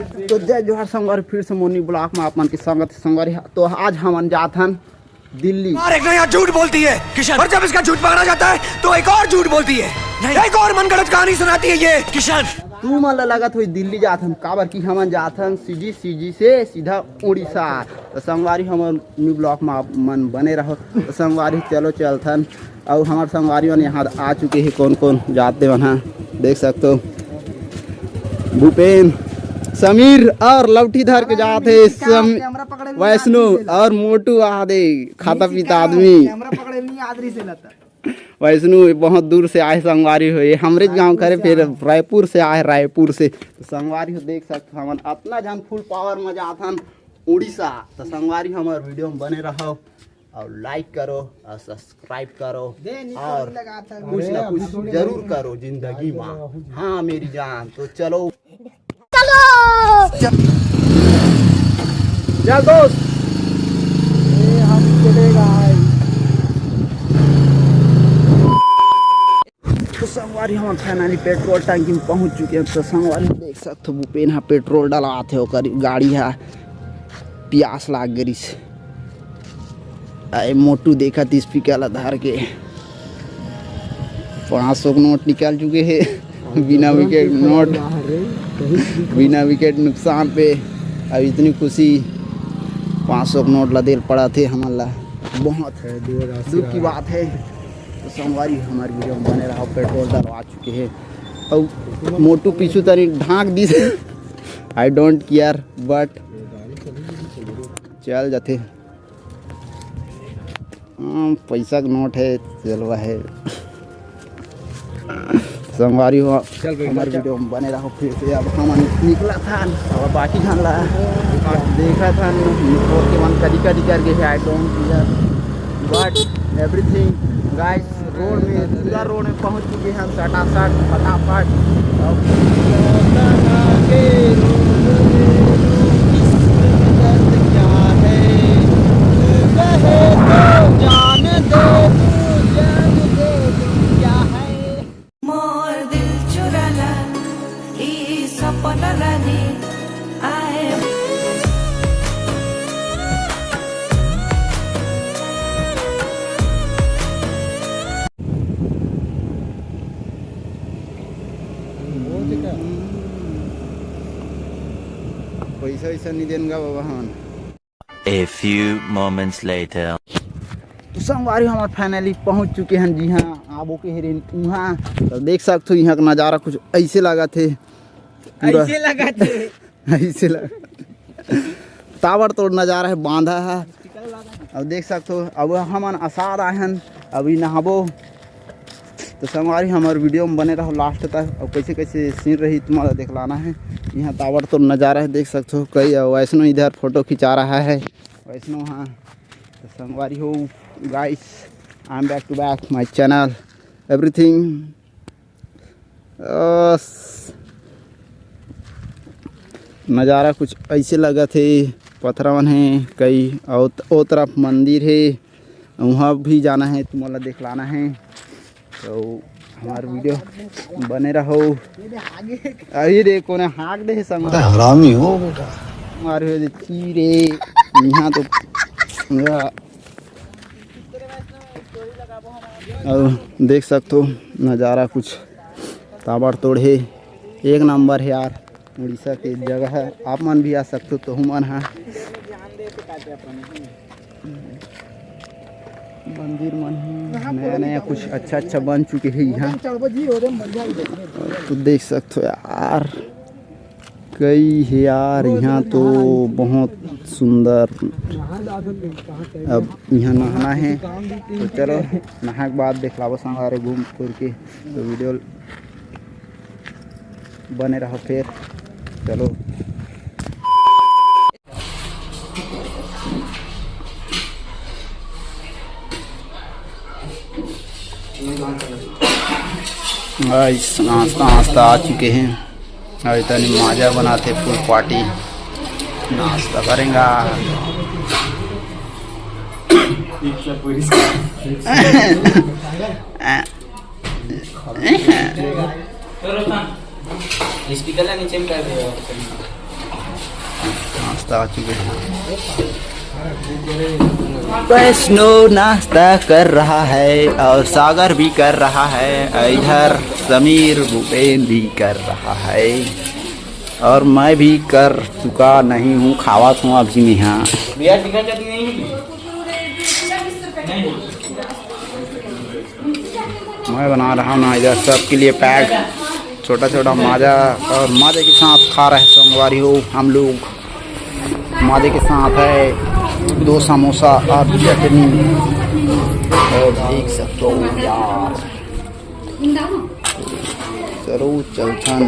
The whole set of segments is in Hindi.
तो जय जोहार संगवारी, फिर से मोनी ब्लॉक में आप मन की संगत संगवारी। तो आज हम जात हन दिल्ली। और एक यहाँ झूठ बोलती है किशन, और जब इसका झूठ पकड़ा जाता है तो एक और झूठ बोलती है, एक और मनगढ़ंत कहानी सुनाती है ये किशन। तू मन लगत हुई दिल्ली जात हन, काबर की हम जात हन सीजी से सीधा उड़ीसा। तो संगवारी हमारे न्यू ब्लॉक में आप मन बने रहो। तो संगवारी चलो चलथन, और हमारे संगवारी मन यहाँ आ चुके हैं। कौन कौन जाते वहाँ देख सकते हो। भूपेन, समीर और लवठी धर के जाते वैष्णो और मोटू आदे खाता पीता आदमी। वैष्णो बहुत दूर से आए संगवारी हो, ये हमरे गांव करे, फिर रायपुर से आए, रायपुर से। तो संगवारी हो देख सकते हम अपना जन फुल पावर में जाथन उड़ीसा। तो संगवारी हमारे वीडियो में बने रहो और लाइक करो और सब्सक्राइब करो और कुछ ना कुछ जरूर करो जिंदगी में। हाँ मेरी जान, तो चलो चल दोस्त, हम चलेगा। तो संगवारी हम फाइनली पेट्रोल टंकी में पहुंच चुके हैं। तो संगवारी देख सकते हो भूपेन यहाँ पेट्रोल डलाते हो कर गाड़ी है, प्यास लाग गई से। अरे मोटू देखा 30 पिकल धार के 500 नोट निकाल चुके हैं बिना विकेट नोट, बिना विकेट नुकसान पे। अब इतनी खुशी 500 नोट लदेल पड़ा थे हमारा, बहुत दुख की बात है। तो संगवारी हमारी वीडियो में बने रहा। पेट्रोल डलवा चुके हैं और मोटू पीछू तरी ढांक दी। आई डोंट केयर बट चल जाते। पैसा का नोट है, चलवा है। संगवारी हो हमारी वीडियो में बने रहो। फिर से अब हम निकला था और बाकी खाना देखा था के मन कदी कदी करके। I don't care but everything guys. Road में पूरा रोड में पहुंच चुके हैं सटासट फटाफट। पैसा वैसा नहीं देंगे बाबा हम। A few moments later. तो संगवारी हमारे फाइनली पहुंच चुके हैं। जी हाँ, आबो के हेरेन वहाँ। तो देख सकते हो यहाँ का नज़ारा कुछ ऐसे लगा थे, ऐसे लगा ताबड़ तोड़ नज़ारा है, बांधा है। अब देख सकते हो अब हम आसाद आए हैं अभी नहाबो। तो संगवारी हमारे वीडियो में बने रहो लास्ट तक, और कैसे कैसे सीन रही तुम्हारा दिखलाना है। यहाँ ताबड़ तो नज़ारा है देख सकते हो। कई वैष्णो इधर फोटो खिंचा रहा है, वैष्णो। हाँ तो संगवारी हो guys, I am back to back my channel everything. नज़ारा कुछ ऐसे लगा थे, पत्थरवन है कई, और ओ तरफ मंदिर है, वहाँ भी जाना है, तुम्हारा दिखलाना है। तो हमारे वीडियो बने रहो। अरे देखो ना हाक दे संग हरामी हो बेटा मारे चीरे यहाँ तो। और देख सकते हो नज़ारा कुछ ताबड़ तोड़ है, एक नंबर है यार। उड़ीसा की जगह है, आप मन भी आ सकते हो। तो हम मन है मंदिर मन है, नया नया कुछ अच्छा अच्छा बन चुके हैं यहाँ। तो देख सकते हो यार, कई है यार यहाँ तो बहुत सुंदर। अब यहाँ नहाना है, तो चलो नहा के बाद दिखलाओ संगारे घूम फिर के। तो वीडियो बने रहो फिर, चलो। नाश्ता नाश्ता आ चुके हैं, अभी तनी माजा बनाते फुल पार्टी नाश्ता करेंगे। स्पीकर नीचे में कर दे। नाश्ता आ चुके हैं। वैष्णव नाश्ता कर रहा है और सागर भी कर रहा है, इधर समीर भूपेन भी कर रहा है और मैं भी कर चुका नहीं हूँ, खावा हूँ अभी में। यहाँ मैं बना रहा हूँ ना इधर सबके लिए पैक छोटा छोटा माजा, और माजे के साथ खा रहे सोमवारी हो हम लोग। माजे के साथ है 2 समोसा और चटनी, और देख सकते हो यार। चलो चलथन।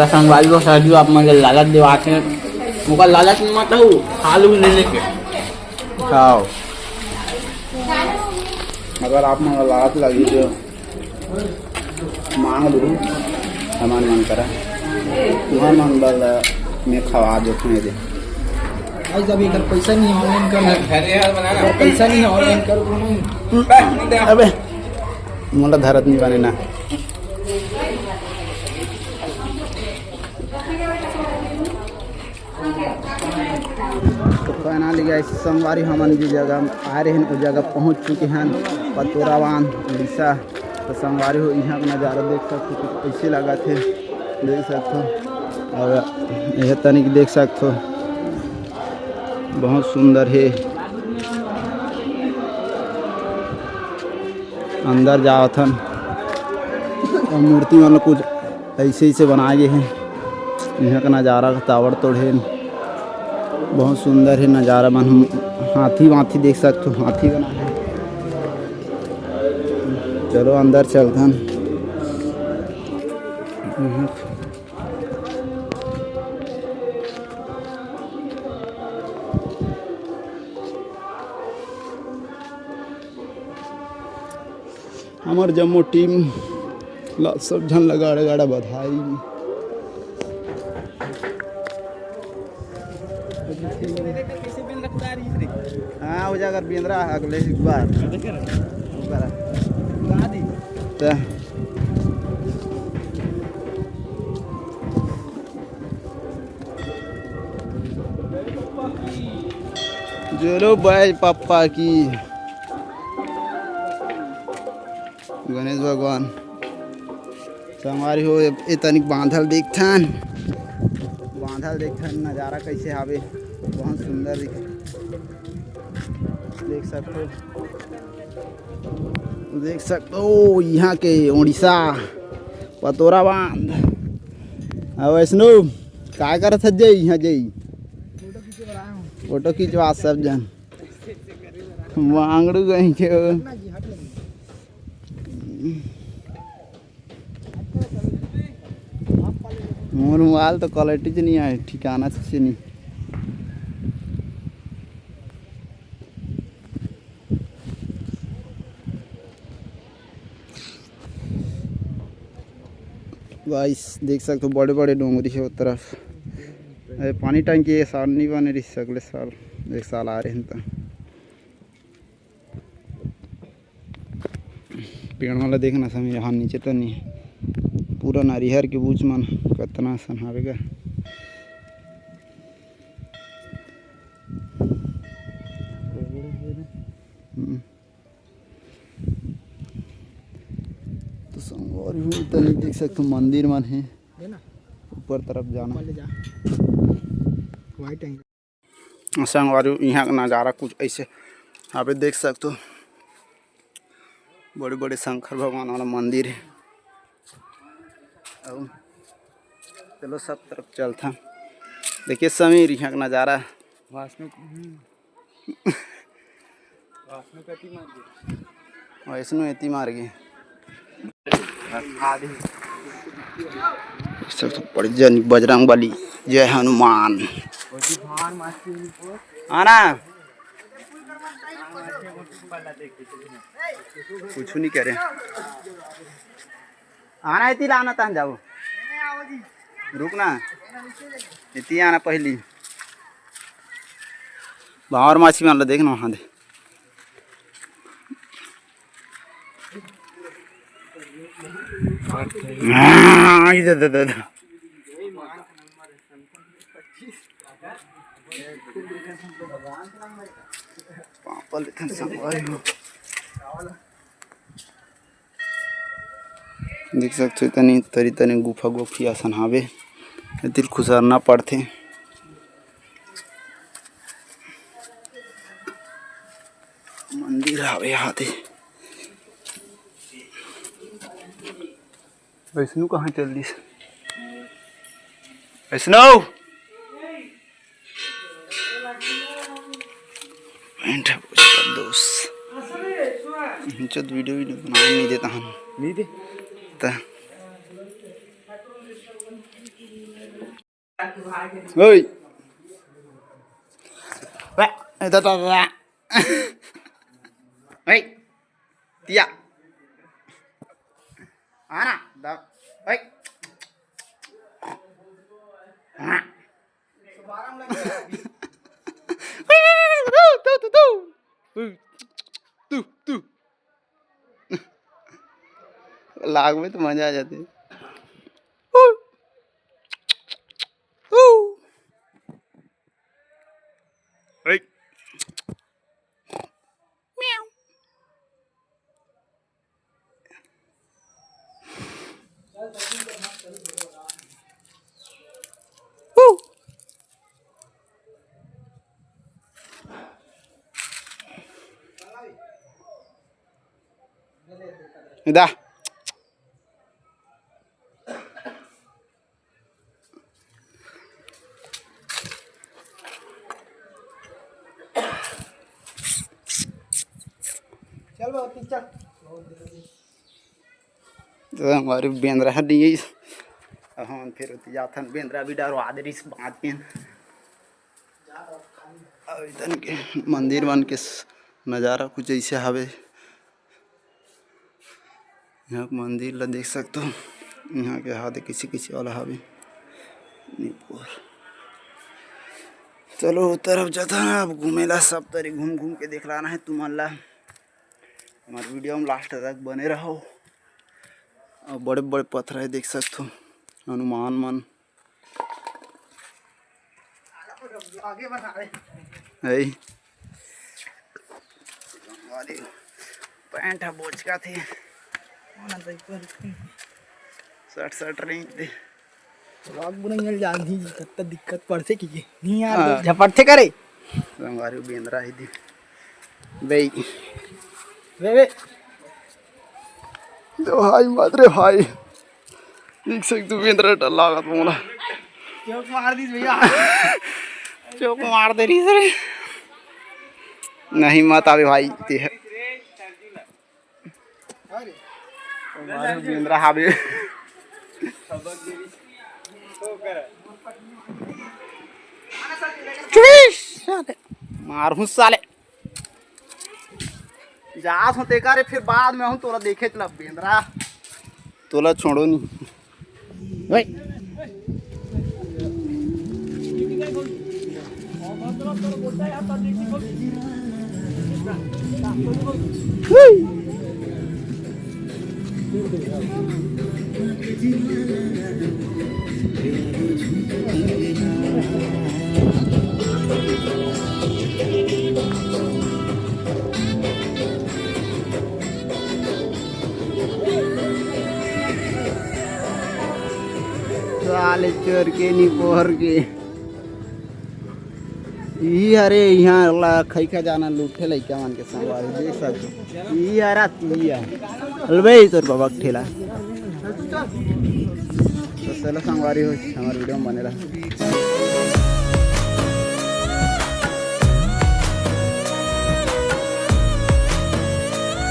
संगवारी को सर्दी आप मुझे लालच दिवाते हैं, मुझे लालच मत हो, आलू ले लेके खाओ। अगर आप मुझे लालच लगी तो मांग लो, हमारे मन करा तुम्हारा मन बल मैं खवा देता हूँ। आज अभी अगर पैसा नहीं ऑनलाइन करना, अगर पैसा नहीं ऑनलाइन कर अबे मला धरत नहीं बने ना। तो कहना लिया संगवारी हमन जी जगह आ रहे हैं, उस जगह पहुंच चुके हैं, पतोरावान उड़ीसा। तो संगवारी हो यहाँ का नज़ारा देख सकते हो, कैसे लगा थे देख सकते हो, और यह तनिक देख सकते हो बहुत सुंदर है। अंदर जाओ थन और मूर्ति मतलब कुछ ऐसे ही से बनाए गए हैं। यहाँ का नज़ारा का ताबड़ तोड़ है, बहुत सुंदर है नज़ारा। मन हाथी वाथी देख सकते हो, हाथी बना है। चलो अंदर चलते हैं। हमार जम्मू टीम सब झन लगा गाड़ा बधाई। हाँ हो जाकर बेंद्रा अगले बार चलो भाई पापा की। गणेश भगवान संगवारी हो ए तनिक बांधल देखथन नज़ारा कैसे आवे, बहुत सुंदर देख सकते हो यहाँ के उड़ीसा पतोरा बांध। वैष्णव क्या करत है जई यहाँ जई फोटो खींचवा सब जन मांगड़ू गई के मोर मोबाइल तो क्वालिटी से नहीं आए, ठिकाना से नहीं। गाइस देख सकते हो बड़े बड़े डोंगरी है उस तरफ। पानी टंकी ये साल नहीं बने रही, अगले साल एक साल आ रहे हैं। तो पेड़ वाला देखना समय यहाँ नीचे तो नहीं है, पूरा नारिहर के बूझ मन कितना सन आवेगा। तो संगवारी हुई तो नहीं देख सकते, मंदिर मन है ऊपर तरफ जाना। संगवारी यहाँ का नज़ारा कुछ ऐसे आप देख सकते हो, बड़े बड़े शंकर भगवान वाला मंदिर है। चलो सब तरफ चलता देखिए समीर यहाँ का नज़ारा। वैष्णो एती मार गए सब तो बड़ी जन बजरंग बली जय हनुमान आना कुछ नहीं कह रहे। आना इतनी लाना तान जाओ रुकना इतनी आना पहली बाहर माछी मान लो देखना वहाँ दे इधर पापा लेकिन संगवारी हो देख सकते हो तनी तरी तनी गुफा गुफी असन हावे दिल खुसरना पड़ते मंदिर हावे यहाँ थे वैष्णु कहाँ चल दी वैष्णव दोस्त वीडियो बना नहीं देता हम नहीं दे ओए तिया आना दा ओए तू लाग में तो मजा आ जाती है दा चल बाबू चल तो हमारे बेंद्रा हड्डी हम फिर जाथन बेंद्रा भी डरवा दे इस बात के इतन के मंदिर बन के नज़ारा कुछ ऐसे हवे यहाँ मंदिर ला देख सकते हो यहाँ के हाथ किसी किसी वाला हवे चलो तरफ जाता है अब घूमेला सब तरी घूम घूम के देख लाना है तुम्हारा हमारे वीडियो में लास्ट तक बने रहो और बड़े बड़े पत्थर है देख सकते हो हनुमान मन है पैंट है बोझ का थे 60 रेंज थे कितना दिक्कत पड़ते की नहीं यार झपटते करे हमारे बेंद्रा ही थी भाई वे तो भाई मात्रे भाई देख सकते हो बेंद्रा डर लगा तुम्हारा चौक मार दी भैया चौक मार दे रही सर नहीं मत आवे भाई ते है बेंद्रा हावे मार हूँ साले जात हूँ तेका रे फिर बाद में हूँ तोला देखे चला बेंद्रा तोला छोड़ो नहीं भाई साले चोर के नहीं पोहर के ई अरे यहाँ खई का जाना लूटे लइका मन के संगवारी देख सकते ई अरे तिया अलबे तोर बाबा ठेला तो चलो संगवारी हो हमारे वीडियो में बने रहा।